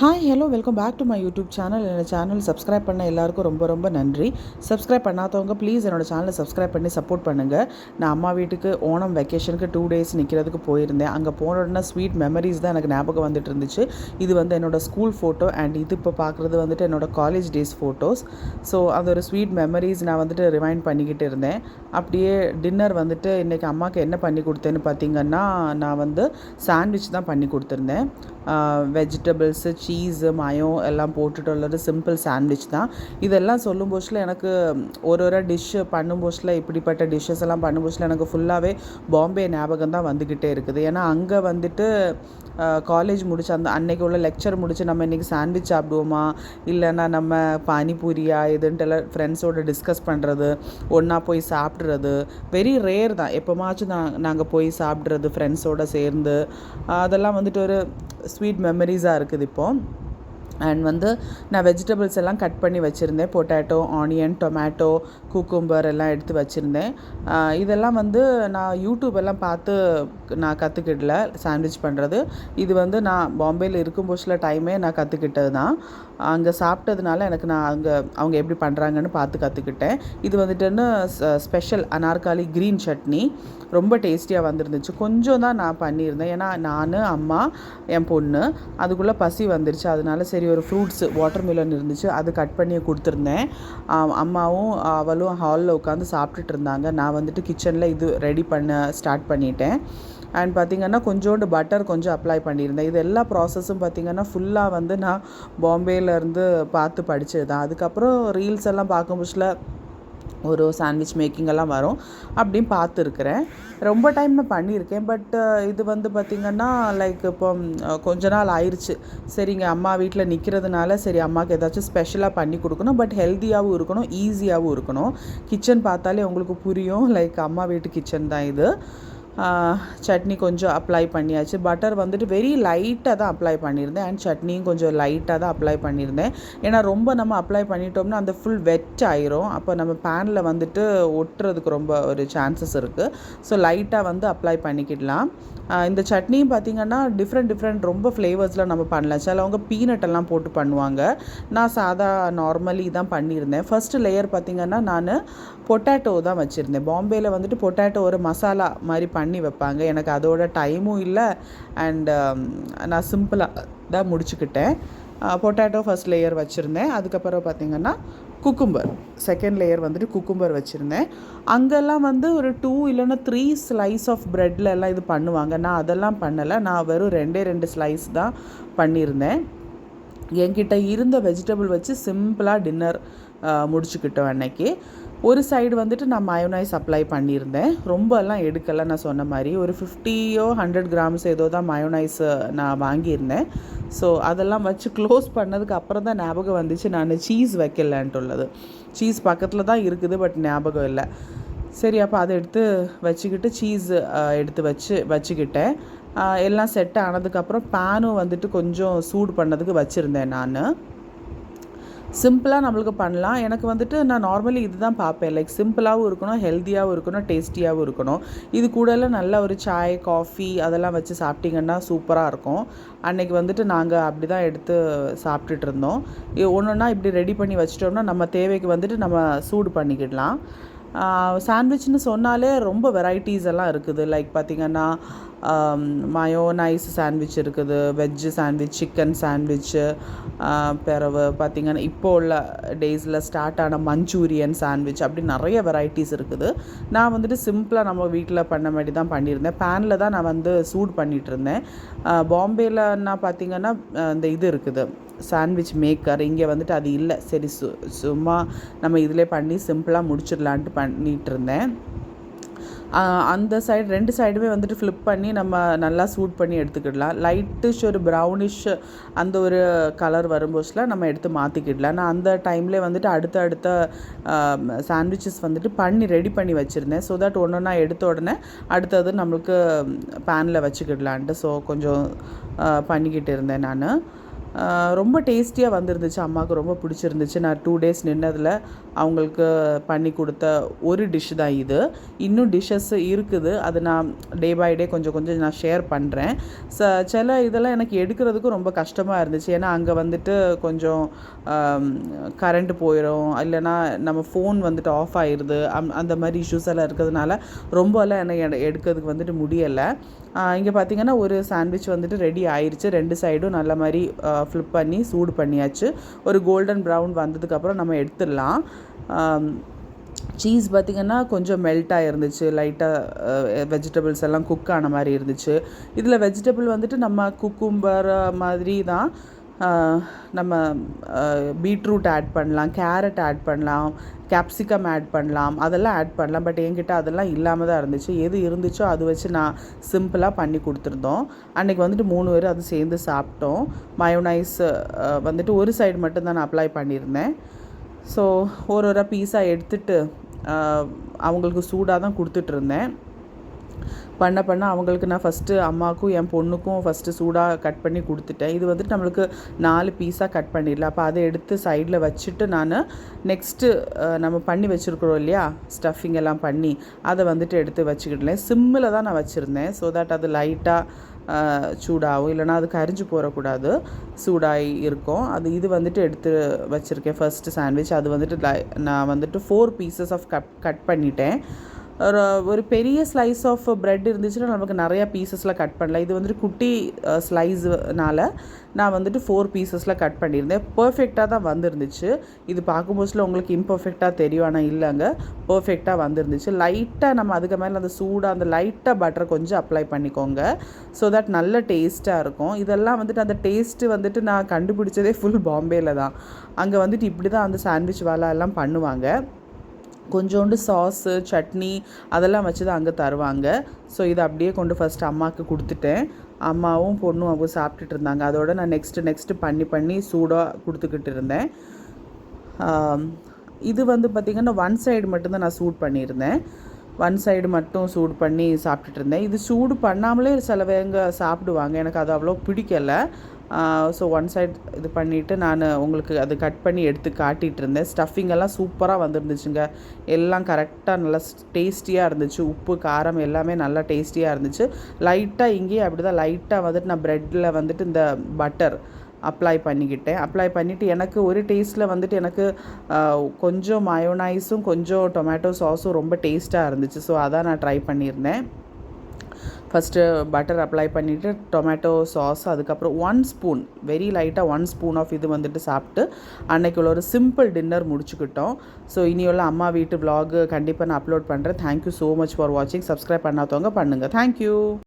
Hi hello welcome back to my YouTube channel. என்னோட channel subscribe பண்ண எல்லாருக்கும் ரொம்ப ரொம்ப நன்றி. சப்ஸ்கிரைப் பண்ணாதவங்க ப்ளீஸ் என்னோட சேனலை சப்ஸ்கிரைப் பண்ணி சப்போர்ட் பண்ணுங்கள். நான் அம்மா வீட்டுக்கு ஓணம் வெக்கேஷனுக்கு 2 டேஸ் நிற்கிறதுக்கு போயிருந்தேன். அங்கே போன உடனே ஸ்வீட் மெமரிஸ் தான் எனக்கு ஞாபகம் வந்துட்டு இருந்துச்சு. இது வந்து என்னோடய ஸ்கூல் ஃபோட்டோ அண்ட் இது இப்போ பார்க்குறது வந்துட்டு என்னோடய காலேஜ் டேஸ் ஃபோட்டோஸ். ஸோ அது ஒரு ஸ்வீட் மெமரிஸ் நான் வந்துட்டு ரிமைண்ட் பண்ணிக்கிட்டு இருந்தேன். அப்படியே டின்னர் வந்துட்டு இன்றைக்கி அம்மாவுக்கு என்ன பண்ணி கொடுத்தேன்னு பார்த்திங்கன்னா, நான் வந்து சாண்ட்விச் தான் பண்ணி கொடுத்துருந்தேன். வெஜிடபிள்ஸு, சீஸு, மயோ எல்லாம் போட்டுட்டு உள்ளது சிம்பிள் சாண்ட்விச் தான். இதெல்லாம் சொல்லும் போதில் எனக்கு ஒரு டிஷ்ஷு பண்ணும் போதில் இப்படிப்பட்ட டிஷ்ஷஸ் எல்லாம் பண்ணும் போதில் எனக்கு ஃபுல்லாகவே பாம்பே ஞாபகம் தான் வந்துக்கிட்டே இருக்குது. ஏன்னா அங்கே வந்துட்டு காலேஜ் முடிச்சு அன்றைக்கி உள்ள லெக்சர் முடிச்சு நம்ம இன்றைக்கி சாண்ட்விச் சாப்பிடுவோமா, இல்லைன்னா நம்ம பானிபூரியா இதுன்ட்டுலாம் ஃப்ரெண்ட்ஸோடு டிஸ்கஸ் பண்ணுறது, ஒன்றா போய் சாப்பிட்றது வெரி ரேர் தான். எப்போமாச்சும் நாங்கள் போய் சாப்பிட்றது ஃப்ரெண்ட்ஸோடு சேர்ந்து, அதெல்லாம் வந்துட்டு ஒரு ஸ்வீட் மெமரிஸாக இருக்குது இப்போது. அண்ட் வந்து நான் வெஜிடபிள்ஸ் எல்லாம் கட் பண்ணி வச்சுருந்தேன். பொட்டேட்டோ, ஆனியன், டொமேட்டோ, குக்கும்பர் எல்லாம் எடுத்து வச்சுருந்தேன். இதெல்லாம் வந்து நான் யூடியூப் எல்லாம் பார்த்து நான் கற்றுக்கிடல சாண்ட்விச் பண்ணுறது. இது வந்து நான் பாம்பேயில் இருக்கும் போதில் டைமே நான் கற்றுக்கிட்டது தான். அங்கே சாப்பிட்டதுனால எனக்கு நான் அவங்க எப்படி பண்ணுறாங்கன்னு பார்த்து கற்றுக்கிட்டேன். இது வந்துட்டுன்னு ஸ்பெஷல் அனார்காலி க்ரீன் சட்னி ரொம்ப டேஸ்டியாக வந்துருந்துச்சு. கொஞ்சம் தான் நான் பண்ணியிருந்தேன். ஏன்னா நான், அம்மா, என் பொண்ணு அதுக்குள்ளே பசி வந்துருச்சு. அதனால சரி ஒரு ஃப்ரூட்ஸு வாட்டர்மெலன் இருந்துச்சு, அது கட் பண்ணி கொடுத்துருந்தேன். அம்மாவும் அவளும் ஹாலில் உட்காந்து சாப்பிட்டுட்டு இருந்தாங்க. நான் வந்துட்டு கிச்சனில் இது ரெடி பண்ண ஸ்டார்ட் பண்ணிட்டேன். அண்ட் பார்த்திங்கன்னா கொஞ்சோண்டு பட்டர் கொஞ்சம் அப்ளை பண்ணியிருந்தேன். இது எல்லா ப்ராசஸும் பார்த்திங்கன்னா ஃபுல்லாக வந்து நான் பாம்பேலேருந்து பார்த்து படித்தது தான். அதுக்கப்புறம் ரீல்ஸ் எல்லாம் பார்க்கும்போதில் ஒரு சாண்ட்விச் மேக்கிங்கெல்லாம் வரும், அப்படின்னு பார்த்துருக்குறேன். ரொம்ப டைம் நான் பண்ணியிருக்கேன். பட் இது வந்து பார்த்திங்கன்னா லைக் இப்போ கொஞ்ச நாள் ஆயிடுச்சு. சரிங்க அம்மா வீட்டில் நிற்கிறதுனால சரி அம்மாவுக்கு ஏதாச்சும் ஸ்பெஷலாக பண்ணி கொடுக்கணும், பட் ஹெல்த்தியாகவும் இருக்கணும், ஈஸியாகவும் இருக்கணும். கிச்சன் பார்த்தாலே உங்களுக்கு புரியும், லைக் அம்மா வீட்டு கிச்சன் தான் இது. சட்னி கொஞ்சம் அப்ளை பண்ணியாச்சு. பட்டர் வந்துட்டு வெரி லைட்டாக தான் அப்ளை பண்ணியிருந்தேன். அண்ட் சட்னியும் கொஞ்சம் லைட்டாக தான் அப்ளை பண்ணியிருந்தேன். ஏன்னா ரொம்ப நம்ம அப்ளை பண்ணிட்டோம்னா அந்த ஃபுல் வெட் ஆயிரும். அப்போ நம்ம பேனில் வந்துட்டு ஒட்டுறதுக்கு ரொம்ப ஒரு சான்சஸ் இருக்குது. ஸோ லைட்டாக வந்து அப்ளை பண்ணிக்கிடலாம். இந்த சட்னியும் பார்த்திங்கன்னா டிஃப்ரெண்ட் ரொம்ப ஃப்ளேவர்ஸில் நம்ம பண்ணலாம். சிலவங்க பீனட்டெல்லாம் போட்டு பண்ணுவாங்க. நான் சாதா நார்மலி தான் பண்ணியிருந்தேன். ஃபஸ்ட்டு லேயர் பார்த்திங்கன்னா நான் பொட்டேட்டோ தான் வச்சுருந்தேன். பாம்பேயில் வந்துட்டு பொட்டேட்டோ ஒரு மசாலா மாதிரி பண்ணி வைப்பாங்க. எனக்கு அதோட டைமும் இல்லை. அண்டு நான் சிம்பிளாக தான் முடிச்சுக்கிட்டேன். பொட்டேட்டோ ஃபஸ்ட் லேயர் வச்சுருந்தேன். அதுக்கப்புறம் பார்த்திங்கன்னா குக்கும்பர் செகண்ட் லேயர் வந்துட்டு குக்கும்பர் வச்சுருந்தேன். அங்கெல்லாம் வந்து ஒரு 2 இல்லைன்னா 3 ஸ்லைஸ் ஆஃப் ப்ரெட்டில் எல்லாம் இது பண்ணுவாங்க. நான் அதெல்லாம் பண்ணலை. நான் வெறும் 2 ஸ்லைஸ் தான் பண்ணியிருந்தேன். என்கிட்ட இருந்த வெஜிடபிள் வச்சு சிம்பிளாக டின்னர் முடிச்சுக்கிட்டோம் அன்னைக்கு. ஒரு சைடு வந்துட்டு நான் மயோனைஸ் அப்ளை பண்ணியிருந்தேன். ரொம்ப எல்லாம் எடுக்கலை. நான் சொன்ன மாதிரி ஒரு 50 or 100 grams ஏதோ தான் மயோனைஸ் நான் வாங்கியிருந்தேன். ஸோ அதெல்லாம் வச்சு க்ளோஸ் பண்ணதுக்கு அப்புறம் தான் ஞாபகம் வந்துச்சு நான் சீஸ் வைக்கலன்ட்டு உள்ளது. சீஸ் பக்கத்தில் தான் இருக்குது, பட் ஞாபகம் இல்லை. சரி அப்போ அதை எடுத்து வச்சுக்கிட்டு சீஸ் எடுத்து வச்சுக்கிட்டேன். எல்லாம் செட் ஆனதுக்கப்புறம் பேனும் வந்துட்டு கொஞ்சம் சூடு பண்ணதுக்கு வச்சுருந்தேன். நான் சிம்பிளாக நம்மளுக்கு பண்ணலாம். எனக்கு வந்துட்டு நான் நார்மலி இது தான் பார்ப்பேன், லைக் சிம்பிளாகவும் இருக்கணும், ஹெல்த்தியாகவும் இருக்கணும், டேஸ்டியாகவும் இருக்கணும். இது கூடலாம் நல்ல ஒரு சாய், காஃபி அதெல்லாம் வச்சு சாப்பிட்டிங்கன்னா சூப்பராக இருக்கும். அன்றைக்கி வந்துட்டு நாங்கள் அப்படி தான் எடுத்து சாப்பிட்டுட்டு இருந்தோம். ஒன்றுன்னா இப்படி ரெடி பண்ணி வச்சிட்டோம்னா நம்ம தேவைக்கு வந்துட்டு நம்ம சூடு பண்ணிக்கிடலாம். சாண்ட்விச்னு சொன்னாலே ரொம்ப வெரைட்டிஸ் எல்லாம் இருக்குது. லைக் பார்த்திங்கன்னா மயோனைஸ் சாண்ட்விச் இருக்குது, வெஜ்ஜு சாண்ட்விச், சிக்கன் சாண்ட்விச்சு, பிறகு பார்த்திங்கன்னா இப்போ உள்ள டேஸில் ஸ்டார்ட் ஆன மஞ்சூரியன் சாண்ட்விச், அப்படி நிறைய வெரைட்டிஸ் இருக்குது. நான் வந்துட்டு சிம்பிளாக நம்ம வீட்டில் பண்ண மாதிரி தான் பண்ணியிருந்தேன். பேனில் தான் நான் வந்து சூடு பண்ணிகிட்டு இருந்தேன். பாம்பேலன்னா பார்த்திங்கன்னா இந்த இது இருக்குது சாண்ட்விச் மேக்கர். இங்கே வந்துட்டு அது இல்லை. சரி சும்மா நம்ம இதிலே பண்ணி சிம்பிளாக முடிச்சிடலான்ட்டு பண்ணிகிட்டு இருந்தேன். அந்த சைடு 2 சைடுமே வந்துட்டு ஃப்ளிப் பண்ணி நம்ம நல்லா சூட் பண்ணி எடுத்துக்கிடலாம். லைட்டிஷ் ஒரு ப்ரௌனிஷ் அந்த ஒரு கலர் வரும்போதில் நம்ம எடுத்து மாற்றிக்கிடலாம். நான் அந்த டைம்லேயே வந்துட்டு அடுத்த சாண்ட்விச்சஸ் வந்துட்டு ரெடி பண்ணி வச்சுருந்தேன். ஸோ தட் ஒன்றா எடுத்த உடனே அடுத்தது நம்மளுக்கு பேனில் வச்சுக்கிடலான்ட்டு. ஸோ கொஞ்சம் பண்ணிக்கிட்டு இருந்தேன் நான். ரொம்ப டேஸ்டியாக வந்துருந்துச்சு. அம்மாவுக்கு ரொம்ப பிடிச்சிருந்துச்சு. நான் 2 டேஸ் நின்னதில் அவங்களுக்கு பண்ணி கொடுத்த ஒரு டிஷ் தான் இது. இன்னும் டிஷ்ஷஸ் இருக்குது. அது நான் டே பை டே கொஞ்சம் கொஞ்சம் நான் ஷேர் பண்ணுறேன். சில இதெல்லாம் எனக்கு எடுக்கிறதுக்கும் ரொம்ப கஷ்டமாக இருந்துச்சு. ஏன்னா அங்கே வந்துட்டு கொஞ்சம் கரண்ட் போயிடும், இல்லைனா நம்ம ஃபோன் வந்துட்டு ஆஃப் ஆயிடுது. அந்த மாதிரி இஷ்யூஸ் எல்லாம் இருக்கிறதுனால ரொம்பலாம் எனக்கு எடுக்கிறதுக்கு வந்துட்டு முடியலை. இங்கே பார்த்திங்கன்னா ஒரு சாண்ட்விச் வந்துட்டு ரெடி ஆயிடுச்சு. 2 சைடும் நல்ல மாதிரி ஃப்ளிப் பண்ணி சூடு பண்ணியாச்சு. ஒரு கோல்டன் ப்ரௌன் வந்ததுக்கப்புறம் நம்ம எடுத்துடலாம். சீஸ் பார்த்திங்கன்னா கொஞ்சம் மெல்ட்டாக இருந்துச்சு. லைட்டாக வெஜிடபிள்ஸ் எல்லாம் குக் ஆன மாதிரி இருந்துச்சு. இதில் வெஜிடபிள் வந்துட்டு நம்ம குக்கும்பர் மாதிரி தான். நம்ம பீட்ரூட் ஆட் பண்ணலாம், கேரட் ஆட் பண்ணலாம், கேப்சிகம் ஆட் பண்ணலாம், அதெல்லாம் ஆட் பண்ணலாம். பட் என்கிட்ட அதெல்லாம் இல்லாமல் தான் இருந்துச்சு. எது இருந்துச்சோ அது வச்சு நான் சிம்பிளாக பண்ணி கொடுத்துருந்தோம். அன்றைக்கி வந்துட்டு 3 பேர் அது சேர்ந்து சாப்பிட்டோம். மயோனைஸ் வந்துட்டு ஒரு சைடு மட்டும்தான் நான் அப்ளை பண்ணியிருந்தேன். ஸோ ஒரு பீஸாக எடுத்துகிட்டு அவங்களுக்கு சூடாக தான் கொடுத்துட்ருந்தேன். பண்ண அவங்களுக்கு நான் ஃபஸ்ட்டு அம்மாவுக்கும் என் பொண்ணுக்கும் ஃபஸ்ட்டு சூடாக கட் பண்ணி கொடுத்துட்டேன். இது வந்துட்டு நம்மளுக்கு 4 பீஸாக கட் பண்ணிடலாம். அப்போ அதை எடுத்து சைடில் வச்சுட்டு நான் நெக்ஸ்ட்டு நம்ம பண்ணி வச்சுருக்குறோம் இல்லையா, ஸ்டஃபிங் எல்லாம் பண்ணி அதை வந்துட்டு எடுத்து வச்சுக்கிட்டேன். சிம்மில் தான் நான் வச்சுருந்தேன். ஸோ தட் அது லைட்டாக சூடாகும், இல்லைனா அது கரிஞ்சு போடக்கூடாது, சூடாகி இருக்கும். இது வந்துட்டு எடுத்து வச்சுருக்கேன். ஃபஸ்ட்டு சாண்ட்விச் அது வந்துட்டு நான் வந்துட்டு 4 பீசஸ் ஆஃப் கட் பண்ணிட்டேன். ஒரு பெரிய ஸ்லைஸ் ஆஃப் ப்ரெட் இருந்துச்சுன்னா நமக்கு நிறையா பீசஸில் கட் பண்ணலாம். இது வந்துட்டு குட்டி ஸ்லைஸ்னால் நான் வந்துட்டு 4 பீசஸில் கட் பண்ணியிருந்தேன். பர்ஃபெக்டாக தான் வந்துருந்துச்சு. இது பார்க்கும்போதுல உங்களுக்கு இம்பர்ஃபெக்டாக தெரியும், ஆனால் இல்லைங்க, பர்ஃபெக்டாக வந்துருந்துச்சு. லைட்டாக நம்ம அதுக்கு மேலே அந்த சூடாக அந்த லைட்டாக பட்டர் கொஞ்சம் அப்ளை பண்ணிக்கோங்க. ஸோ தட் நல்ல டேஸ்ட்டாக இருக்கும். இதெல்லாம் வந்துட்டு அந்த டேஸ்ட்டு வந்துட்டு நான் கண்டுபிடிச்சதே ஃபுல் பாம்பேயில் தான். அங்கே வந்துட்டு இப்படி தான் அந்த சாண்ட்விச் வேலை எல்லாம் பண்ணுவாங்க. கொஞ்சோண்டு சாஸு, சட்னி அதெல்லாம் வச்சு தான் அங்கே தருவாங்க. ஸோ இதை அப்படியே கொண்டு ஃபஸ்ட்டு அம்மாவுக்கு கொடுத்துட்டேன். அம்மாவும் பொண்ணும் அவங்க சாப்பிட்டுட்டு இருந்தாங்க. அதோடு நான் நெக்ஸ்ட்டு பண்ணி சூடாக கொடுத்துக்கிட்டு இருந்தேன். இது வந்து பார்த்திங்கன்னா 1 சைடு மட்டும்தான் நான் சூட் பண்ணியிருந்தேன். 1 சைடு மட்டும் சூடு பண்ணி சாப்பிட்டுட்டு இருந்தேன். இது சூடு பண்ணாமலே சிலவங்க சாப்பிடுவாங்க. எனக்கு அது அவ்வளோ பிடிக்கலை. ஸோ 1 சைட் இது பண்ணிவிட்டு நான் உங்களுக்கு அது கட் பண்ணி எடுத்து காட்டிகிட்டு இருந்தேன். ஸ்டஃபிங் எல்லாம் சூப்பராக வந்துருந்துச்சுங்க. எல்லாம் கரெக்டாக நல்லா டேஸ்டியாக இருந்துச்சு. உப்பு, காரம் எல்லாமே நல்லா டேஸ்டியாக இருந்துச்சு. லைட்டாக இங்கேயே அப்படி தான் லைட்டாக வந்துட்டு நான் ப்ரெட்டில் வந்துட்டு இந்த பட்டர் அப்ளை பண்ணிக்கிட்டேன். அப்ளை பண்ணிவிட்டு எனக்கு ஒரு டேஸ்ட்டில் வந்துட்டு எனக்கு கொஞ்சம் மயோனைஸும் கொஞ்சம் டொமேட்டோ சாஸும் ரொம்ப டேஸ்ட்டாக இருந்துச்சு. ஸோ அதான் நான் ட்ரை பண்ணியிருந்தேன். ஃபஸ்ட்டு பட்டர் அப்ளை பண்ணிவிட்டு டொமேட்டோ சாஸ், அதுக்கப்புறம் 1 ஸ்பூன் வெரி லைட்டாக 1 ஸ்பூன் ஆஃப் இது வந்துட்டு சாப்பிட்டு அன்றைக்குள்ள ஒரு சிம்பிள் டின்னர் முடிச்சுக்கிட்டோம். ஸோ இனியுள்ள அம்மா வீட்டு விலாகு கண்டிப்பாக நான் அப்லோட் பண்ணுறேன். தேங்க்யூ ஸோ மச் ஃபார் வாட்சிங். சப்ஸ்கிரைப் பண்ணாதவங்க பண்ணுங்கள். தேங்க்யூ.